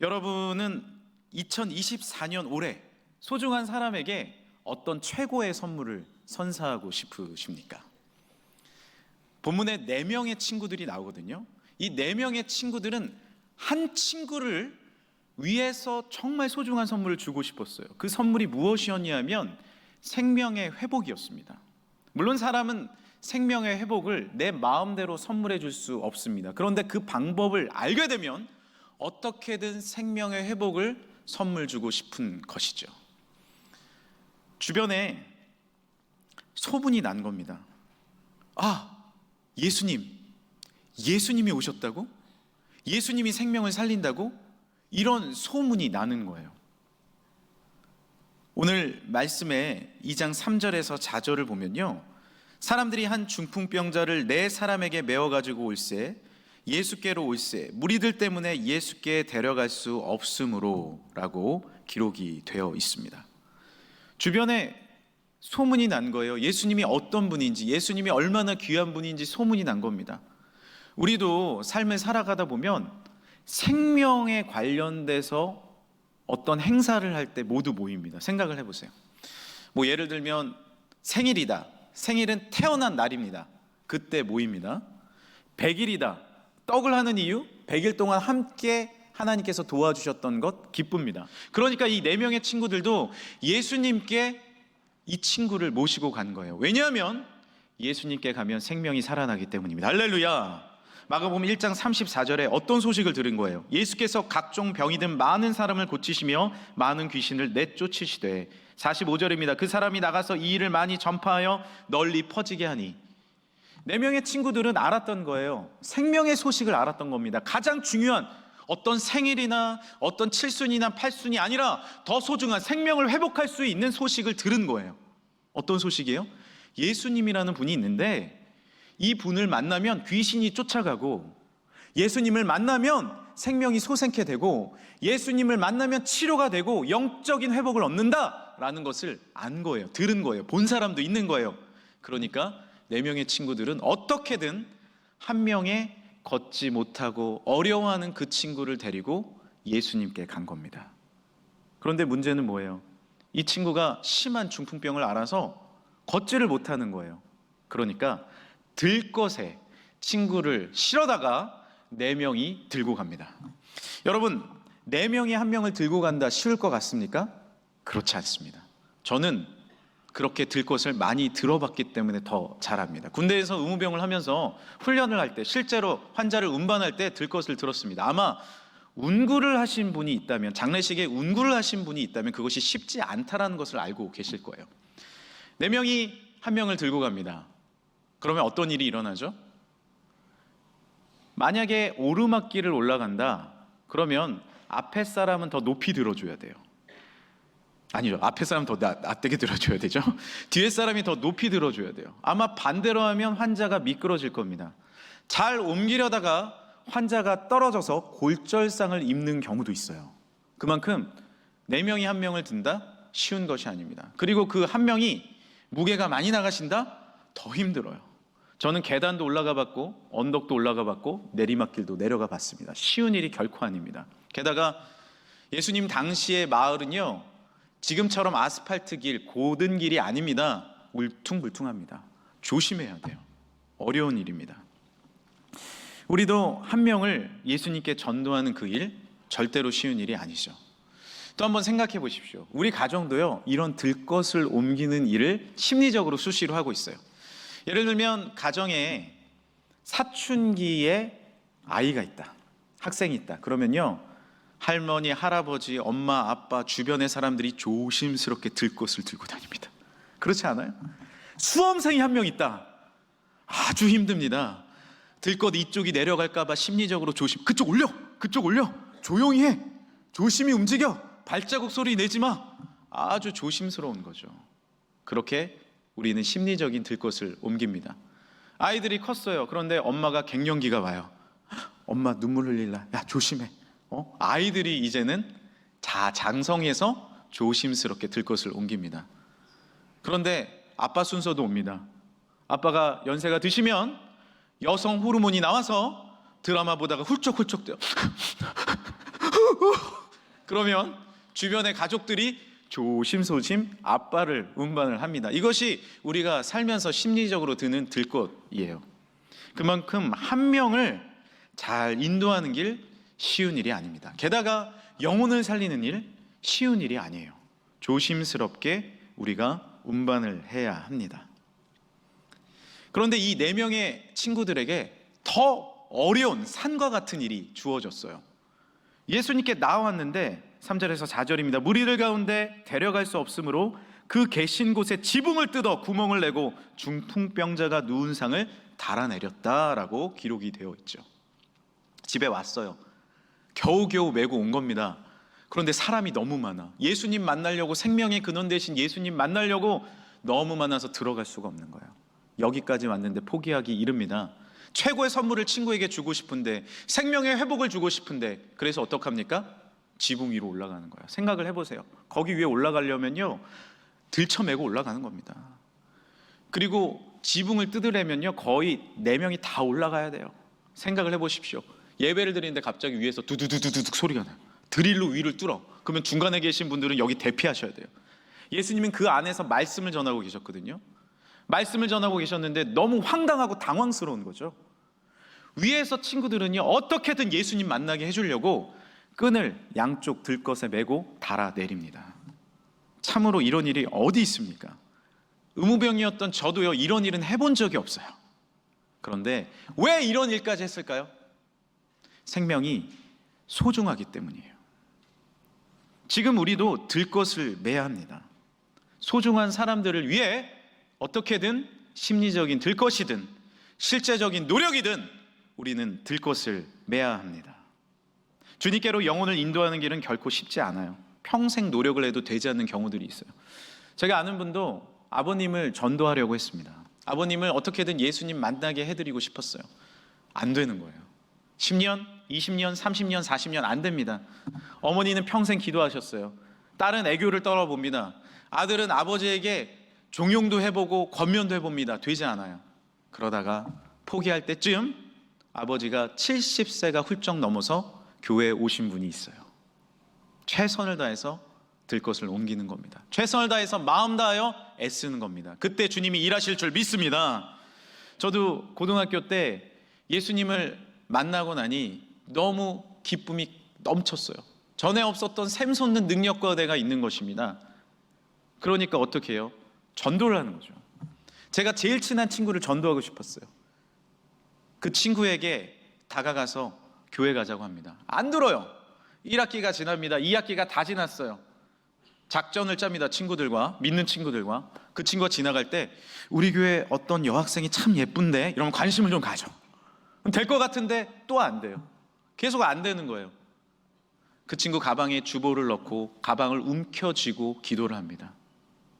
여러분은 2024년 올해 소중한 사람에게 어떤 최고의 선물을 선사하고 싶으십니까? 본문에 4명의 친구들이 나오거든요. 이 4명의 친구들은 한 친구를 위해서 정말 소중한 선물을 주고 싶었어요. 그 선물이 무엇이었냐면 생명의 회복이었습니다. 물론 사람은 생명의 회복을 내 마음대로 선물해 줄 수 없습니다. 그런데 그 방법을 알게 되면 어떻게든 생명의 회복을 선물 주고 싶은 것이죠. 주변에 소문이 난 겁니다. 예수님이 오셨다고? 예수님이 생명을 살린다고? 이런 소문이 나는 거예요. 오늘 말씀에 2장 3절에서 4절을 보면요, 사람들이 한 중풍병자를 4사람에게 메어가지고 올세 예수께로 올세 무리들 때문에 예수께 데려갈 수 없으므로 라고 기록이 되어 있습니다. 주변에 소문이 난 거예요. 예수님이 어떤 분인지, 예수님이 얼마나 귀한 분인지 소문이 난 겁니다. 우리도 삶을 살아가다 보면 생명에 관련돼서 어떤 행사를 할 때 모두 모입니다. 생각을 해보세요. 예를 들면 생일이다. 생일은 태어난 날입니다. 그때 모입니다. 100일이다. 떡을 하는 이유? 100일 동안 함께 하나님께서 도와주셨던 것 기쁩니다. 그러니까 이 4명의 친구들도 예수님께 이 친구를 모시고 간 거예요. 왜냐하면 예수님께 가면 생명이 살아나기 때문입니다. 할렐루야. 마가복음 1장 34절에 어떤 소식을 들은 거예요? 예수께서 각종 병이 든 많은 사람을 고치시며 많은 귀신을 내쫓으시되 45절입니다. 그 사람이 나가서 이 일을 많이 전파하여 널리 퍼지게 하니 4명의 친구들은 알았던 거예요. 생명의 소식을 알았던 겁니다. 가장 중요한 어떤 생일이나 어떤 칠순이나 팔순이 아니라 더 소중한 생명을 회복할 수 있는 소식을 들은 거예요. 어떤 소식이에요? 예수님이라는 분이 있는데 이 분을 만나면 귀신이 쫓아가고, 예수님을 만나면 생명이 솟게 되고, 예수님을 만나면 치료가 되고 영적인 회복을 얻는다라는 것을 안 거예요. 들은 거예요. 본 사람도 있는 거예요. 그러니까 4명의 친구들은 어떻게든 한 명의 걷지 못하고 어려워하는 그 친구를 데리고 예수님께 간 겁니다. 그런데 문제는 뭐예요? 이 친구가 심한 중풍병을 앓아서 걷지를 못하는 거예요. 그러니까 들것에 친구를 실어다가 4명이 들고 갑니다. 여러분, 4명이 한 명을 들고 간다 쉬울 것 같습니까? 그렇지 않습니다. 저는 그렇게 들것을 많이 들어봤기 때문에 더 잘합니다. 군대에서 의무병을 하면서 훈련을 할 때, 실제로 환자를 운반할 때 들것을 들었습니다. 아마 운구를 하신 분이 있다면, 장례식에 운구를 하신 분이 있다면 그것이 쉽지 않다라는 것을 알고 계실 거예요. 4명이 한 명을 들고 갑니다. 그러면 어떤 일이 일어나죠? 만약에 오르막길을 올라간다, 그러면 앞에 사람은 더 높이 들어줘야 돼요. 아니죠. 앞에 사람 더 낮게 들어줘야 되죠. 뒤에 사람이 더 높이 들어줘야 돼요. 아마 반대로 하면 환자가 미끄러질 겁니다. 잘 옮기려다가 환자가 떨어져서 골절상을 입는 경우도 있어요. 그만큼 4명이 한 명을 든다? 쉬운 것이 아닙니다. 그리고 그 한 명이 무게가 많이 나가신다? 더 힘들어요. 저는 계단도 올라가 봤고 언덕도 올라가 봤고 내리막길도 내려가 봤습니다. 쉬운 일이 결코 아닙니다. 게다가 예수님 당시의 마을은요, 지금처럼 아스팔트 길, 고든 길이 아닙니다. 울퉁불퉁합니다. 조심해야 돼요. 어려운 일입니다. 우리도 한 명을 예수님께 전도하는 그 일, 절대로 쉬운 일이 아니죠. 또 한번 생각해 보십시오. 우리 가정도요, 이런 들것을 옮기는 일을 심리적으로 수시로 하고 있어요. 예를 들면 가정에 사춘기에 아이가 있다, 학생이 있다. 그러면요, 할머니, 할아버지, 엄마, 아빠, 주변의 사람들이 조심스럽게 들것을 들고 다닙니다. 그렇지 않아요? 수험생이 한 명 있다. 아주 힘듭니다. 들것 이쪽이 내려갈까 봐 심리적으로 그쪽 올려, 조용히 해, 조심히 움직여, 발자국 소리 내지 마. 아주 조심스러운 거죠. 그렇게 우리는 심리적인 들것을 옮깁니다. 아이들이 컸어요. 그런데 엄마가 갱년기가 와요. 엄마 눈물 흘릴라. 야, 조심해. 아이들이 이제는 장성해서 조심스럽게 들것을 옮깁니다. 그런데 아빠 순서도 옵니다. 아빠가 연세가 드시면 여성 호르몬이 나와서 드라마 보다가 훌쩍훌쩍 돼요. 그러면 주변의 가족들이 조심조심 아빠를 운반을 합니다. 이것이 우리가 살면서 심리적으로 드는 들것이에요. 그만큼 한 명을 잘 인도하는 길 쉬운 일이 아닙니다. 게다가 영혼을 살리는 일 쉬운 일이 아니에요. 조심스럽게 우리가 운반을 해야 합니다. 그런데 이 4명의 친구들에게 더 어려운 산과 같은 일이 주어졌어요. 예수님께 나왔는데 3절에서 4절입니다. 무리들 가운데 데려갈 수 없으므로 그 계신 곳에 지붕을 뜯어 구멍을 내고 중풍병자가 누운 상을 달아내렸다라고 기록이 되어 있죠. 집에 왔어요. 겨우겨우 메고 온 겁니다. 그런데 사람이 너무 많아. 예수님 만나려고, 생명의 근원 되신 예수님 만나려고 너무 많아서 들어갈 수가 없는 거예요. 여기까지 왔는데 포기하기 이릅니다. 최고의 선물을 친구에게 주고 싶은데, 생명의 회복을 주고 싶은데, 그래서 어떡합니까? 지붕 위로 올라가는 거예요. 생각을 해보세요. 거기 위에 올라가려면요, 들쳐매고 올라가는 겁니다. 그리고 지붕을 뜯으려면요, 거의 4명이 다 올라가야 돼요. 생각을 해보십시오. 예배를 드리는데 갑자기 위에서 두두두두둑 소리가 나요. 드릴로 위를 뚫어. 그러면 중간에 계신 분들은 여기 대피하셔야 돼요. 예수님은 그 안에서 말씀을 전하고 계셨거든요. 말씀을 전하고 계셨는데 너무 황당하고 당황스러운 거죠. 위에서 친구들은요, 어떻게든 예수님 만나게 해주려고 끈을 양쪽 들것에 메고 달아내립니다. 참으로 이런 일이 어디 있습니까? 의무병이었던 저도요, 이런 일은 해본 적이 없어요. 그런데 왜 이런 일까지 했을까요? 생명이 소중하기 때문이에요. 지금 우리도 들것을 메야 합니다. 소중한 사람들을 위해 어떻게든 심리적인 들것이든 실제적인 노력이든 우리는 들것을 메야 합니다. 주님께로 영혼을 인도하는 길은 결코 쉽지 않아요. 평생 노력을 해도 되지 않는 경우들이 있어요. 제가 아는 분도 아버님을 전도하려고 했습니다. 아버님을 어떻게든 예수님 만나게 해드리고 싶었어요. 안 되는 거예요. 10년, 20년, 30년, 40년 안 됩니다. 어머니는 평생 기도하셨어요. 딸은 애교를 떨어봅니다. 아들은 아버지에게 종용도 해보고 권면도 해봅니다. 되지 않아요. 그러다가 포기할 때쯤 아버지가 70세가 훌쩍 넘어서 교회에 오신 분이 있어요. 최선을 다해서 들것을 옮기는 겁니다. 최선을 다해서 마음 다하여 애쓰는 겁니다. 그때 주님이 일하실 줄 믿습니다. 저도 고등학교 때 예수님을 만나고 나니 너무 기쁨이 넘쳤어요. 전에 없었던 샘솟는 능력과 은혜가 있는 것입니다. 그러니까 어떻게 해요? 전도를 하는 거죠. 제가 제일 친한 친구를 전도하고 싶었어요. 그 친구에게 다가가서 교회 가자고 합니다. 안 들어요. 1학기가 지납니다. 2학기가 다 지났어요. 작전을 짭니다. 친구들과, 믿는 친구들과. 그 친구가 지나갈 때 우리 교회 어떤 여학생이 참 예쁜데 이러면 관심을 좀 가져. 될 것 같은데 또 안 돼요. 계속 안 되는 거예요. 그 친구 가방에 주보를 넣고 가방을 움켜쥐고 기도를 합니다.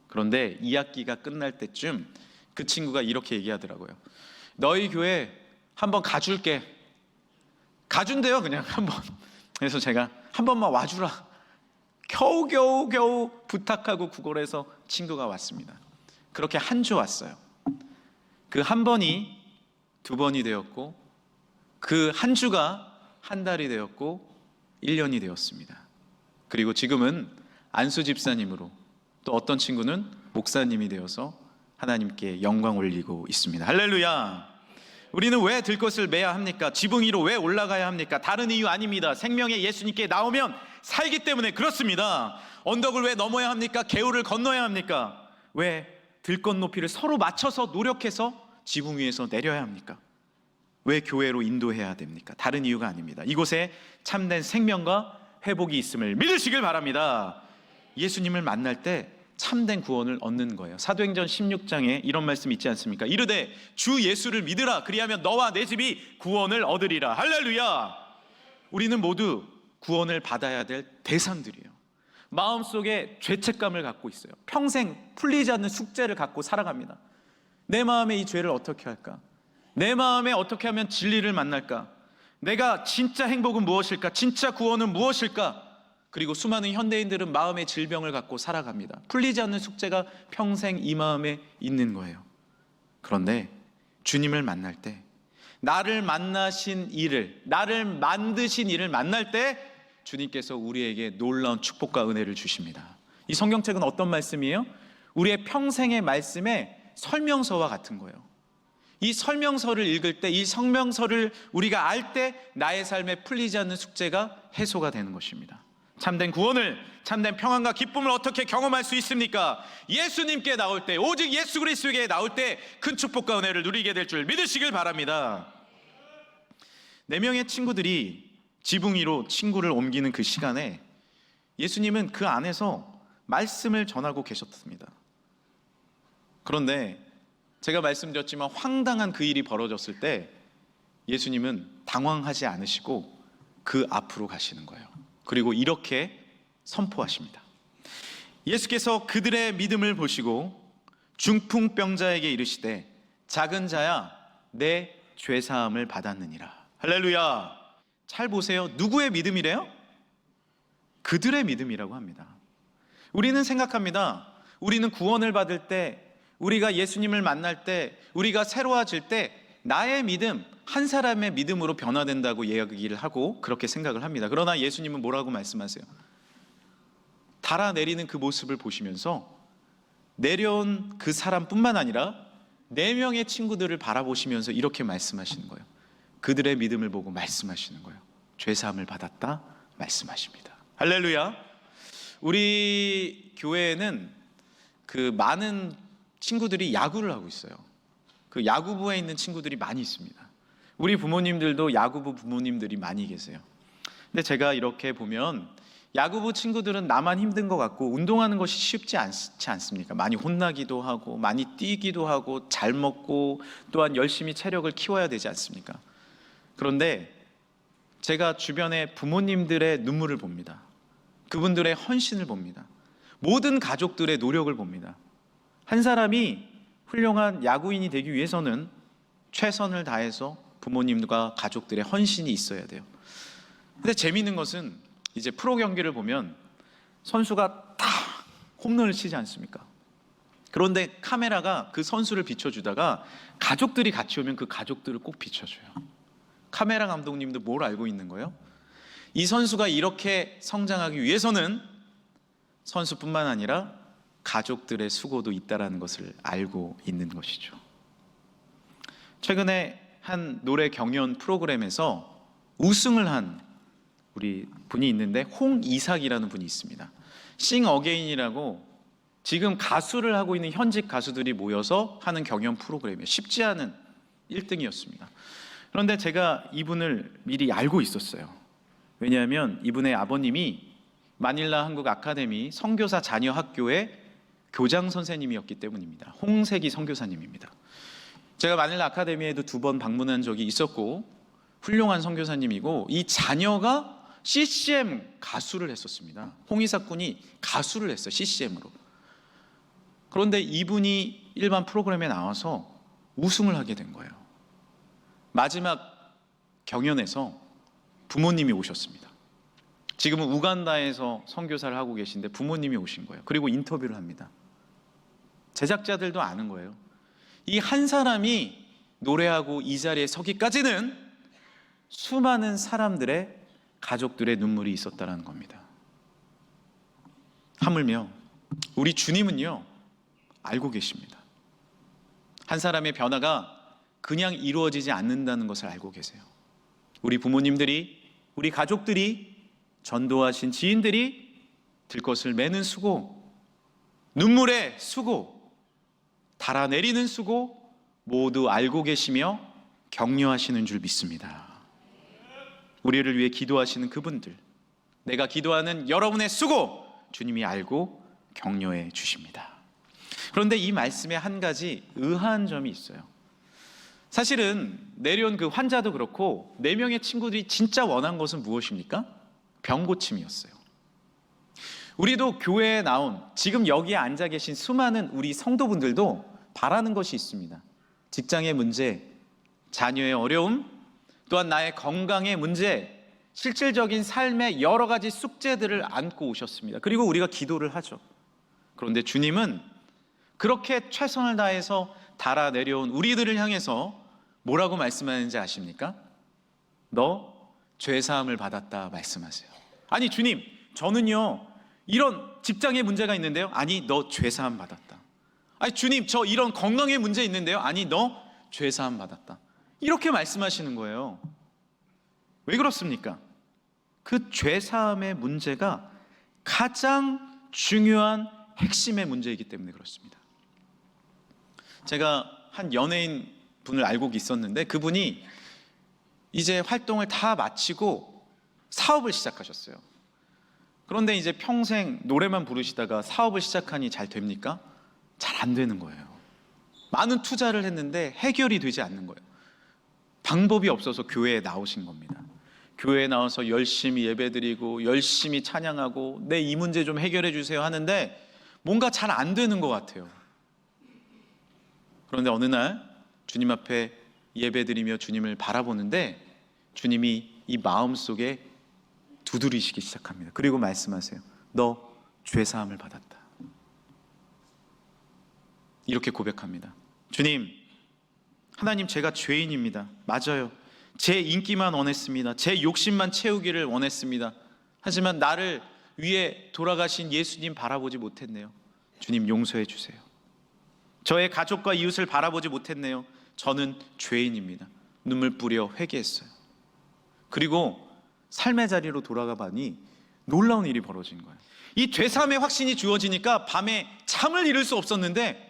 그런데 2학기가 끝날 때쯤 그 친구가 이렇게 얘기하더라고요. 너희 교회 한번 가줄게. 가준대요, 그냥 한번. 그래서 제가 한 번만 와주라. 겨우 부탁하고 구걸해서 친구가 왔습니다. 그렇게 한 주 왔어요. 그 한 번이 2번이 되었고, 그 한 주가 한 달이 되었고 1년이 되었습니다. 그리고 지금은 안수 집사님으로, 또 어떤 친구는 목사님이 되어서 하나님께 영광 올리고 있습니다. 할렐루야. 우리는 왜 들것을 메야 합니까? 지붕 위로 왜 올라가야 합니까? 다른 이유 아닙니다. 생명의 예수님께 나오면 살기 때문에 그렇습니다. 언덕을 왜 넘어야 합니까? 개울을 건너야 합니까? 왜 들것 높이를 서로 맞춰서 노력해서 지붕 위에서 내려야 합니까? 왜 교회로 인도해야 됩니까? 다른 이유가 아닙니다. 이곳에 참된 생명과 회복이 있음을 믿으시길 바랍니다. 예수님을 만날 때 참된 구원을 얻는 거예요. 사도행전 16장에 이런 말씀 있지 않습니까? 이르되 주 예수를 믿으라. 그리하면 너와 내 집이 구원을 얻으리라. 할렐루야. 우리는 모두 구원을 받아야 될 대상들이에요. 마음속에 죄책감을 갖고 있어요. 평생 풀리지 않는 숙제를 갖고 살아갑니다. 내 마음에 이 죄를 어떻게 할까? 내 마음에 어떻게 하면 진리를 만날까? 내가 진짜 행복은 무엇일까? 진짜 구원은 무엇일까? 그리고 수많은 현대인들은 마음의 질병을 갖고 살아갑니다. 풀리지 않는 숙제가 평생 이 마음에 있는 거예요. 그런데 주님을 만날 때, 나를 만나신 이를, 나를 만드신 이를 만날 때 주님께서 우리에게 놀라운 축복과 은혜를 주십니다. 이 성경책은 어떤 말씀이에요? 우리의 평생의 말씀의 설명서와 같은 거예요. 이 설명서를 읽을 때, 이 성명서를 우리가 알 때 나의 삶에 풀리지 않는 숙제가 해소가 되는 것입니다. 참된 구원을, 참된 평안과 기쁨을 어떻게 경험할 수 있습니까? 예수님께 나올 때, 오직 예수 그리스도에게 나올 때 큰 축복과 은혜를 누리게 될 줄 믿으시길 바랍니다. 4명의 친구들이 지붕 위로 친구를 옮기는 그 시간에 예수님은 그 안에서 말씀을 전하고 계셨습니다. 그런데 제가 말씀드렸지만 황당한 그 일이 벌어졌을 때 예수님은 당황하지 않으시고 그 앞으로 가시는 거예요. 그리고 이렇게 선포하십니다. 예수께서 그들의 믿음을 보시고 중풍병자에게 이르시되 작은 자야 내 죄사함을 받았느니라. 할렐루야. 잘 보세요. 누구의 믿음이래요? 그들의 믿음이라고 합니다. 우리는 생각합니다. 우리는 구원을 받을 때, 우리가 예수님을 만날 때, 우리가 새로워질 때 나의 믿음, 한 사람의 믿음으로 변화된다고 이야기를 하고 그렇게 생각을 합니다. 그러나 예수님은 뭐라고 말씀하세요? 달아내리는 그 모습을 보시면서 내려온 그 사람뿐만 아니라 4명의 친구들을 바라보시면서 이렇게 말씀하시는 거예요. 그들의 믿음을 보고 말씀하시는 거예요. 죄사함을 받았다 말씀하십니다. 할렐루야. 우리 교회에는 그 많은 친구들이 야구를 하고 있어요. 그 야구부에 있는 친구들이 많이 있습니다. 우리 부모님들도 야구부 부모님들이 많이 계세요. 근데 제가 이렇게 보면 야구부 친구들은 나만 힘든 것 같고 운동하는 것이 쉽지 않지 않습니까? 많이 혼나기도 하고 많이 뛰기도 하고 잘 먹고 또한 열심히 체력을 키워야 되지 않습니까? 그런데 제가 주변의 부모님들의 눈물을 봅니다. 그분들의 헌신을 봅니다. 모든 가족들의 노력을 봅니다. 한 사람이 훌륭한 야구인이 되기 위해서는 최선을 다해서 부모님과 가족들의 헌신이 있어야 돼요. 근데 재미있는 것은 이제 프로 경기를 보면 선수가 딱 홈런을 치지 않습니까? 그런데 카메라가 그 선수를 비춰주다가 가족들이 같이 오면 그 가족들을 꼭 비춰줘요. 카메라 감독님도 뭘 알고 있는 거예요? 이 선수가 이렇게 성장하기 위해서는 선수뿐만 아니라 가족들의 수고도 있다는 것을 알고 있는 것이죠. 최근에 한 노래 경연 프로그램에서 우승을 한 우리 분이 있는데 홍이삭이라는 분이 있습니다. 싱 어게인이라고 지금 가수를 하고 있는 현직 가수들이 모여서 하는 경연 프로그램이에요. 쉽지 않은 1등이었습니다. 그런데 제가 이분을 미리 알고 있었어요. 왜냐하면 이분의 아버님이 마닐라 한국 아카데미 선교사 자녀 학교의 교장 선생님이었기 때문입니다. 홍세기 선교사님입니다. 제가 마닐라 아카데미에도 2번 방문한 적이 있었고 훌륭한 선교사님이고 이 자녀가 CCM 가수를 했었습니다. 홍이삭 군이 가수를 했어요. CCM으로. 그런데 이분이 일반 프로그램에 나와서 우승을 하게 된 거예요. 마지막 경연에서 부모님이 오셨습니다. 지금은 우간다에서 선교사를 하고 계신데 부모님이 오신 거예요. 그리고 인터뷰를 합니다. 제작자들도 아는 거예요. 이 한 사람이 노래하고 이 자리에 서기까지는 수많은 사람들의 가족들의 눈물이 있었다는 겁니다. 하물며 우리 주님은요 알고 계십니다. 한 사람의 변화가 그냥 이루어지지 않는다는 것을 알고 계세요. 우리 부모님들이, 우리 가족들이, 전도하신 지인들이 들것을 매는 수고, 눈물의 수고, 달아내리는 수고 모두 알고 계시며 격려하시는 줄 믿습니다. 우리를 위해 기도하시는 그분들, 내가 기도하는 여러분의 수고 주님이 알고 격려해 주십니다. 그런데 이 말씀에 한 가지 의아한 점이 있어요. 사실은 내려온 그 환자도 그렇고 4명의 친구들이 진짜 원한 것은 무엇입니까? 병 고침이었어요. 우리도 교회에 나온 지금 여기에 앉아 계신 수많은 우리 성도분들도 바라는 것이 있습니다. 직장의 문제, 자녀의 어려움, 또한 나의 건강의 문제, 실질적인 삶의 여러 가지 숙제들을 안고 오셨습니다. 그리고 우리가 기도를 하죠. 그런데 주님은 그렇게 최선을 다해서 달아 내려온 우리들을 향해서 뭐라고 말씀하는지 아십니까? 너 죄사함을 받았다 말씀하세요. 아니 주님, 저는요 이런 직장에 문제가 있는데요. 아니 너 죄사함 받았다. 아니 주님, 저 이런 건강에 문제 있는데요. 아니 너 죄사함 받았다. 이렇게 말씀하시는 거예요. 왜 그렇습니까? 그 죄사함의 문제가 가장 중요한 핵심의 문제이기 때문에 그렇습니다. 제가 한 연예인 분을 알고 있었는데 그분이 이제 활동을 다 마치고 사업을 시작하셨어요. 그런데 이제 평생 노래만 부르시다가 사업을 시작하니 잘 됩니까? 잘 안 되는 거예요. 많은 투자를 했는데 해결이 되지 않는 거예요. 방법이 없어서 교회에 나오신 겁니다. 교회에 나와서 열심히 예배드리고 열심히 찬양하고 내 이 문제 좀 해결해 주세요 하는데 뭔가 잘 안 되는 것 같아요. 그런데 어느 날 주님 앞에 예배드리며 주님을 바라보는데 주님이 이 마음속에 두드리시기 시작합니다. 그리고 말씀하세요. 너 죄사함을 받았다. 이렇게 고백합니다. 주님, 하나님, 제가 죄인입니다. 맞아요. 제 인기만 원했습니다. 제 욕심만 채우기를 원했습니다. 하지만 나를 위해 돌아가신 예수님 바라보지 못했네요. 주님, 용서해 주세요. 저의 가족과 이웃을 바라보지 못했네요. 저는 죄인입니다. 눈물 뿌려 회개했어요. 그리고 삶의 자리로 돌아가 보니 놀라운 일이 벌어진 거예요. 이 죄사함의 확신이 주어지니까 밤에 잠을 이룰 수 없었는데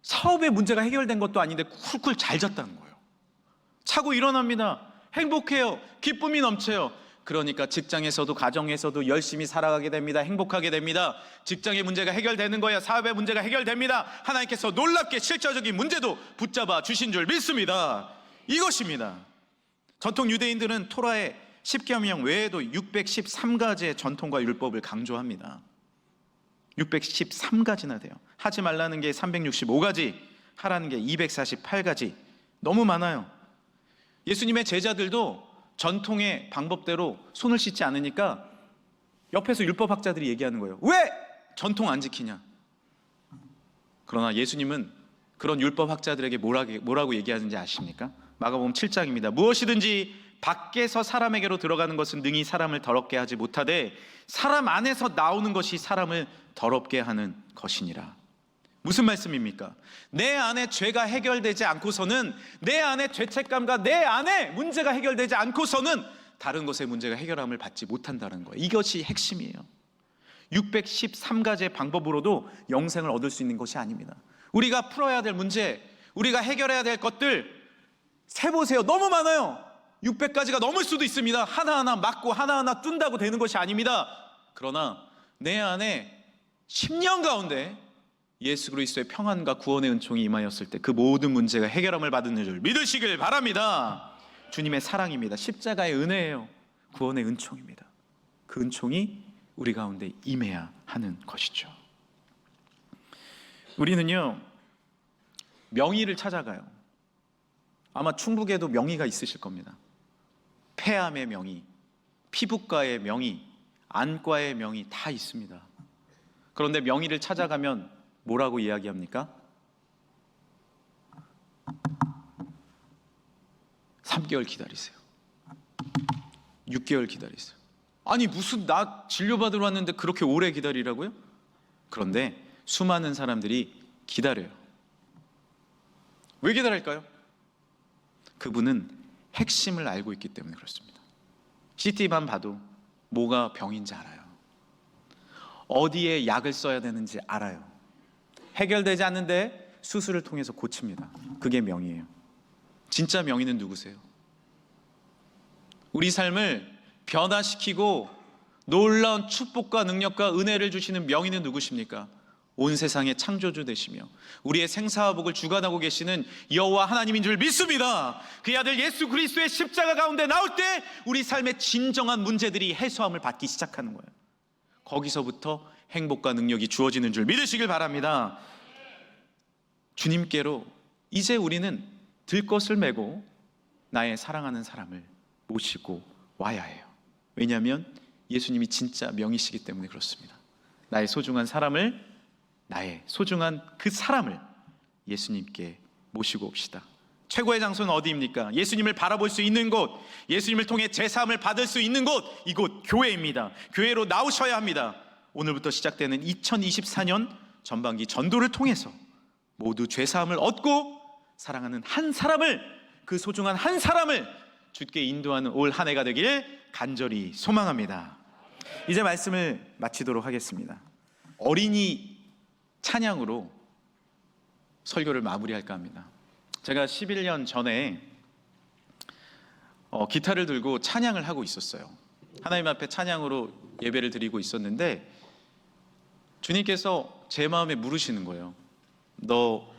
사업의 문제가 해결된 것도 아닌데 쿨쿨 잘 잤다는 거예요. 자고 일어납니다. 행복해요. 기쁨이 넘쳐요. 그러니까 직장에서도 가정에서도 열심히 살아가게 됩니다. 행복하게 됩니다. 직장의 문제가 해결되는 거야. 사업의 문제가 해결됩니다. 하나님께서 놀랍게 실제적인 문제도 붙잡아 주신 줄 믿습니다. 이것입니다. 전통 유대인들은 토라의 10계명 외에도 613가지의 전통과 율법을 강조합니다. 613가지나 돼요. 하지 말라는 게 365가지, 하라는 게 248가지. 너무 많아요. 예수님의 제자들도 전통의 방법대로 손을 씻지 않으니까 옆에서 율법학자들이 얘기하는 거예요. 왜 전통 안 지키냐? 그러나 예수님은 그런 율법학자들에게 뭐라고 얘기하는지 아십니까? 마가복음 7장입니다. 무엇이든지 밖에서 사람에게로 들어가는 것은 능히 사람을 더럽게 하지 못하되 사람 안에서 나오는 것이 사람을 더럽게 하는 것이니라. 무슨 말씀입니까? 내 안에 죄가 해결되지 않고서는, 내 안에 죄책감과 내 안에 문제가 해결되지 않고서는 다른 것의 문제가 해결함을 받지 못한다는 거예요. 이것이 핵심이에요. 613가지의 방법으로도 영생을 얻을 수 있는 것이 아닙니다. 우리가 풀어야 될 문제, 우리가 해결해야 될 것들 세보세요. 너무 많아요. 600가지가 넘을 수도 있습니다. 하나하나 맞고 하나하나 뜬다고 되는 것이 아닙니다. 그러나 내 안에 10년 가운데 예수 그리스도의 평안과 구원의 은총이 임하였을 때 그 모든 문제가 해결함을 받는 줄 믿으시길 바랍니다. 주님의 사랑입니다. 십자가의 은혜예요. 구원의 은총입니다. 그 은총이 우리 가운데 임해야 하는 것이죠. 우리는요 명의를 찾아가요. 아마 충북에도 명의가 있으실 겁니다. 폐암의 명의, 피부과의 명의, 안과의 명의 다 있습니다. 그런데 명의를 찾아가면 뭐라고 이야기합니까? 3개월 기다리세요. 6개월 기다리세요. 아니 무슨 나 진료받으러 왔는데 그렇게 오래 기다리라고요? 그런데 수많은 사람들이 기다려요. 왜 기다릴까요? 그분은 핵심을 알고 있기 때문에 그렇습니다. CT만 봐도 뭐가 병인지 알아요. 어디에 약을 써야 되는지 알아요. 해결되지 않는데 수술을 통해서 고칩니다. 그게 명의예요. 진짜 명의는 누구세요? 우리 삶을 변화시키고 놀라운 축복과 능력과 은혜를 주시는 명의는 누구십니까? 온 세상의 창조주 되시며 우리의 생사화복을 주관하고 계시는 여호와 하나님인 줄 믿습니다. 그의 아들 예수 그리스도의 십자가 가운데 나올 때 우리 삶의 진정한 문제들이 해소함을 받기 시작하는 거예요. 거기서부터 행복과 능력이 주어지는 줄 믿으시길 바랍니다. 주님께로 이제 우리는 들것을 메고 나의 사랑하는 사람을 모시고 와야 해요. 왜냐하면 예수님이 진짜 명이시기 때문에 그렇습니다. 나의 소중한 그 사람을 예수님께 모시고 옵시다. 최고의 장소는 어디입니까? 예수님을 바라볼 수 있는 곳, 예수님을 통해 제사함을 받을 수 있는 곳, 이곳 교회입니다. 교회로 나오셔야 합니다. 오늘부터 시작되는 2024년 전반기 전도를 통해서 모두 죄사함을 얻고 사랑하는 한 사람을, 그 소중한 한 사람을 주께 인도하는 올 한 해가 되길 간절히 소망합니다. 이제 말씀을 마치도록 하겠습니다. 어린이 찬양으로 설교를 마무리할까 합니다. 제가 11년 전에 기타를 들고 찬양을 하고 있었어요. 하나님 앞에 찬양으로 예배를 드리고 있었는데 주님께서 제 마음에 물으시는 거예요. 너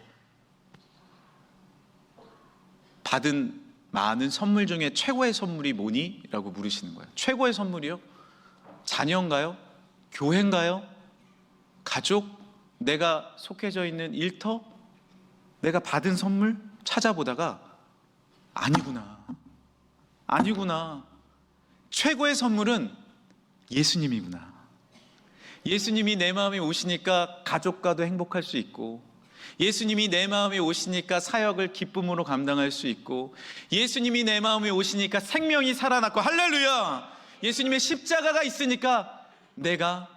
받은 많은 선물 중에 최고의 선물이 뭐니? 라고 물으시는 거예요. 최고의 선물이요? 자녀인가요? 교회인가요? 가족? 내가 속해져 있는 일터? 내가 받은 선물? 찾아보다가 아니구나. 최고의 선물은 예수님이구나. 예수님이 내 마음에 오시니까 가족과도 행복할 수 있고, 예수님이 내 마음에 오시니까 사역을 기쁨으로 감당할 수 있고, 예수님이 내 마음에 오시니까 생명이 살아났고, 할렐루야! 예수님의 십자가가 있으니까 내가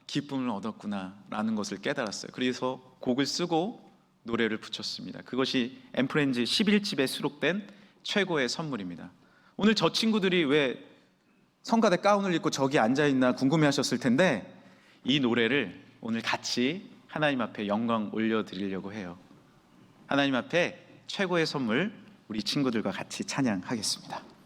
기쁨을 얻었구나 라는 것을 깨달았어요. 그래서 곡을 쓰고 노래를 붙였습니다. 그것이 앰프렌즈 11집에 수록된 최고의 선물입니다. 오늘 저 친구들이 왜 성가대 가운을 입고 저기 앉아있나 궁금해하셨을 텐데, 이 노래를 오늘 같이 하나님 앞에 영광 올려드리려고 해요. 하나님 앞에 최고의 선물, 우리 친구들과 같이 찬양하겠습니다.